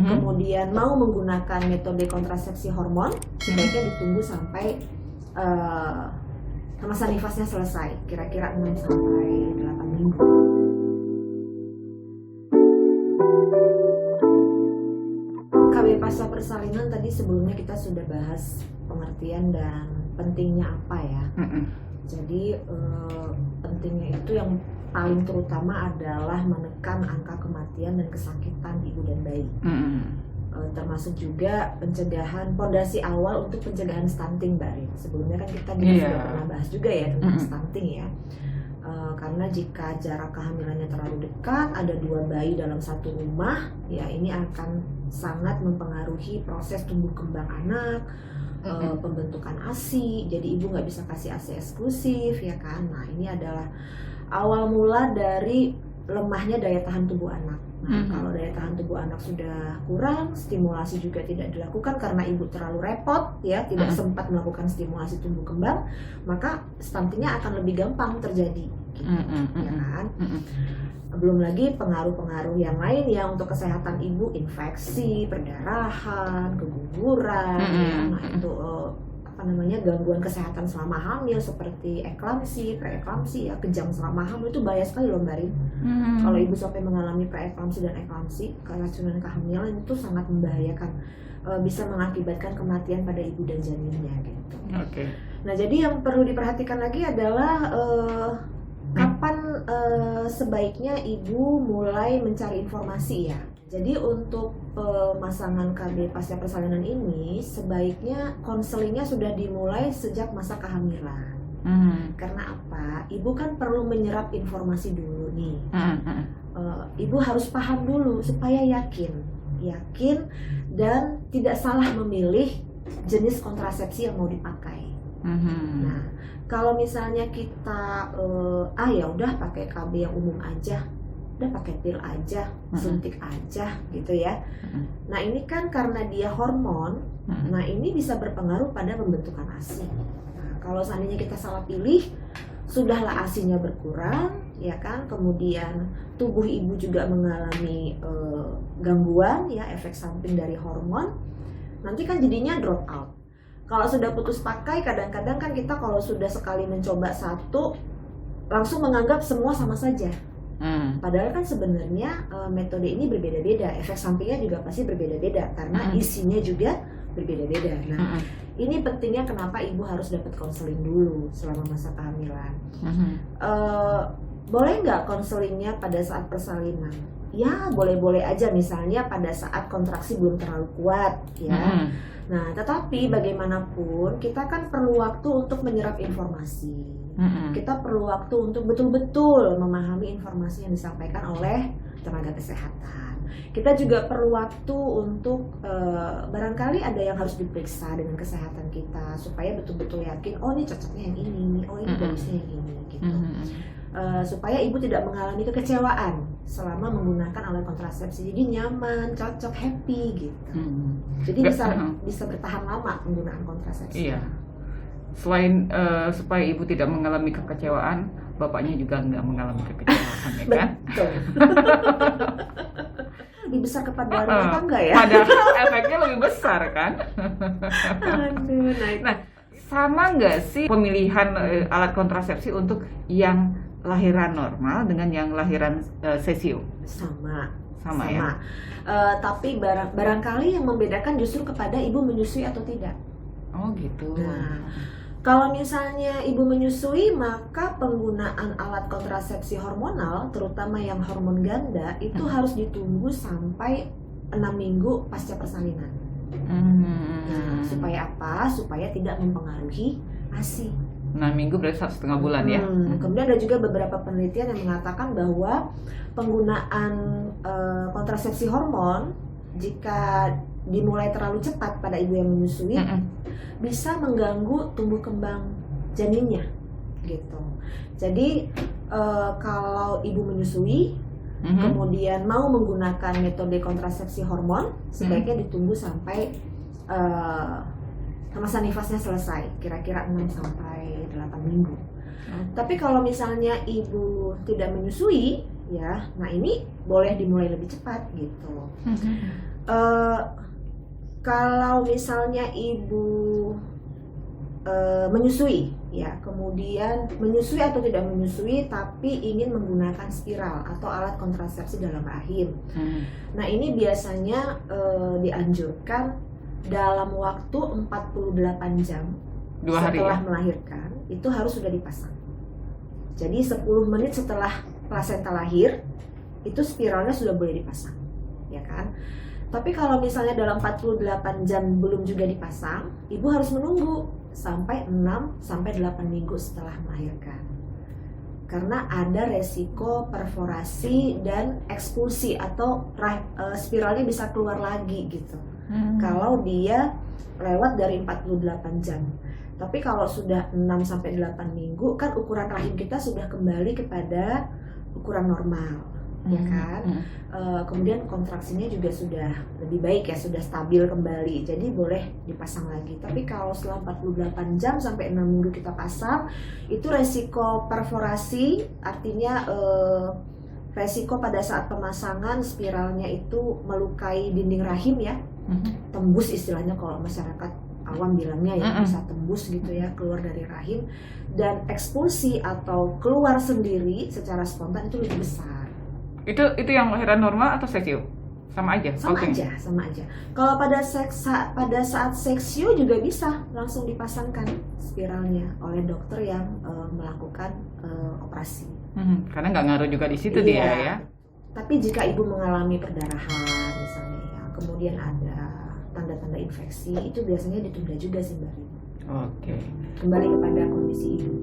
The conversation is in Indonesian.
kemudian mau menggunakan metode kontrasepsi hormon, sebaiknya ditunggu sampai masa nifasnya selesai, kira-kira 6 sampai 8 minggu. KB pasca persalinan tadi sebelumnya kita sudah bahas pengertian dan pentingnya apa ya. Jadi pentingnya itu yang paling terutama adalah menekan angka kematian dan kesakitan ibu dan bayi. Termasuk juga pencegahan, pondasi awal untuk pencegahan stunting, Mbak Rin. Sebelumnya kan kita sudah pernah bahas juga ya tentang stunting ya. Karena jika jarak kehamilannya terlalu dekat, ada 2 bayi dalam satu rumah, ya ini akan sangat mempengaruhi proses tumbuh kembang anak, pembentukan ASI. Jadi ibu nggak bisa kasih ASI eksklusif, ya kan? Nah ini adalah awal mula dari lemahnya daya tahan tubuh anak. Nah, kalau daya tahan tubuh anak sudah kurang, stimulasi juga tidak dilakukan karena ibu terlalu repot, ya, tidak sempat melakukan stimulasi tumbuh kembang, maka stuntingnya akan lebih gampang terjadi, gitu, ya kan? Belum lagi pengaruh-pengaruh yang lain ya untuk kesehatan ibu, infeksi, perdarahan, keguguran, ya, nah itu gangguan kesehatan selama hamil seperti eklamsi, preeklamsi ya, kejang selama hamil itu bahaya sekali loh Mbak Rin. Kalau ibu sampai mengalami preeklamsi dan eklamsi, keracunan kehamilan itu sangat membahayakan, bisa mengakibatkan kematian pada ibu dan janinnya gitu. Nah jadi yang perlu diperhatikan lagi adalah kapan sebaiknya ibu mulai mencari informasi ya. Jadi untuk pemasangan KB pasca persalinan ini sebaiknya konselingnya sudah dimulai sejak masa kehamilan. Karena apa? Ibu kan perlu menyerap informasi dulu nih. Ibu harus paham dulu supaya yakin dan tidak salah memilih jenis kontrasepsi yang mau dipakai. Nah, kalau misalnya kita ya udah pakai KB yang umum aja, udah pakai pil aja, suntik aja gitu ya. Nah ini kan karena dia hormon, nah ini bisa berpengaruh pada pembentukan ASI. Nah, kalau seandainya kita salah pilih, sudahlah ASI-nya berkurang, ya kan. Kemudian tubuh ibu juga mengalami gangguan, ya, efek samping dari hormon. Nanti kan jadinya drop out. Kalau sudah putus pakai, kadang-kadang kan kita kalau sudah sekali mencoba satu, langsung menganggap semua sama saja. Padahal kan sebenarnya metode ini berbeda-beda, efek sampingnya juga pasti berbeda-beda karena isinya juga berbeda-beda. Nah, ini pentingnya kenapa ibu harus dapat konseling dulu selama masa kehamilan. Boleh nggak konselingnya pada saat persalinan? Ya, boleh-boleh aja, misalnya pada saat kontraksi belum terlalu kuat, ya. Nah, tetapi bagaimanapun kita kan perlu waktu untuk menyerap informasi. Kita perlu waktu untuk betul-betul memahami informasi yang disampaikan oleh tenaga kesehatan. Kita juga perlu waktu untuk barangkali ada yang harus diperiksa dengan kesehatan kita supaya betul-betul yakin, oh ini cocoknya yang ini, oh ini bagusnya yang ini, gitu. Supaya ibu tidak mengalami kekecewaan selama menggunakan alat kontrasepsi, jadi nyaman, cocok, happy gitu. Jadi bisa bertahan lama penggunaan kontrasepsi. Iya. Selain supaya ibu tidak mengalami kekecewaan, bapaknya juga nggak mengalami kekecewaan, ya kan? Betul. Lebih besar kepada rumah tangga ya. Padahal efeknya lebih besar kan? Aduh, nah, sama nggak sih pemilihan alat kontrasepsi untuk yang lahiran normal dengan yang lahiran sesio? Sama ya. Tapi barangkali yang membedakan justru kepada ibu menyusui atau tidak. Oh gitu. Nah, kalau misalnya ibu menyusui, maka penggunaan alat kontrasepsi hormonal, terutama yang hormon ganda, itu harus ditunggu sampai 6 minggu pasca persalinan. Nah, supaya apa? Supaya tidak mempengaruhi ASI. 6 minggu berarti 1,5 bulan ya. Kemudian ada juga beberapa penelitian yang mengatakan bahwa penggunaan kontrasepsi hormon jika dimulai terlalu cepat pada ibu yang menyusui bisa mengganggu tumbuh kembang janinnya gitu. Jadi kalau ibu menyusui kemudian mau menggunakan metode kontrasepsi hormon, sebaiknya ditunggu sampai masa nifasnya selesai, kira-kira 6 sampai 8 minggu. Tapi kalau misalnya ibu tidak menyusui, ya, nah ini boleh dimulai lebih cepat gitu. Eh, Kalau misalnya ibu menyusui, ya, kemudian menyusui atau tidak menyusui, tapi ingin menggunakan spiral atau alat kontrasepsi dalam rahim. Nah, ini biasanya dianjurkan dalam waktu 48 jam 2 hari setelah ya? melahirkan, itu harus sudah dipasang. Jadi 10 menit setelah plasenta lahir, itu spiralnya sudah boleh dipasang, ya kan? Tapi kalau misalnya dalam 48 jam belum juga dipasang, ibu harus menunggu sampai 6-8 minggu setelah melahirkan. Karena ada resiko perforasi dan ekspulsi atau spiralnya bisa keluar lagi gitu. Kalau dia lewat dari 48 jam. Tapi kalau sudah 6-8 minggu, kan ukuran rahim kita sudah kembali kepada ukuran normal. Ya kan, kemudian kontraksinya juga sudah lebih baik ya, sudah stabil kembali, jadi boleh dipasang lagi. Tapi kalau setelah 48 jam sampai 6 minggu kita pasang, itu resiko perforasi, artinya resiko pada saat pemasangan spiralnya itu melukai dinding rahim ya, tembus istilahnya kalau masyarakat awam bilangnya ya, bisa tembus gitu ya, keluar dari rahim, dan ekspulsi atau keluar sendiri secara spontan itu lebih besar. Itu yang lahiran normal atau seksio? Sama aja? Sama aja. Kalau pada saat seksio juga bisa langsung dipasangkan spiralnya oleh dokter yang melakukan operasi. Karena nggak ngaruh juga di situ Iya. dia ya. Tapi jika ibu mengalami perdarahan misalnya ya, kemudian ada tanda-tanda infeksi, itu biasanya ditunda juga sih Mbak Rima. Oke. Kembali kepada kondisi ibu.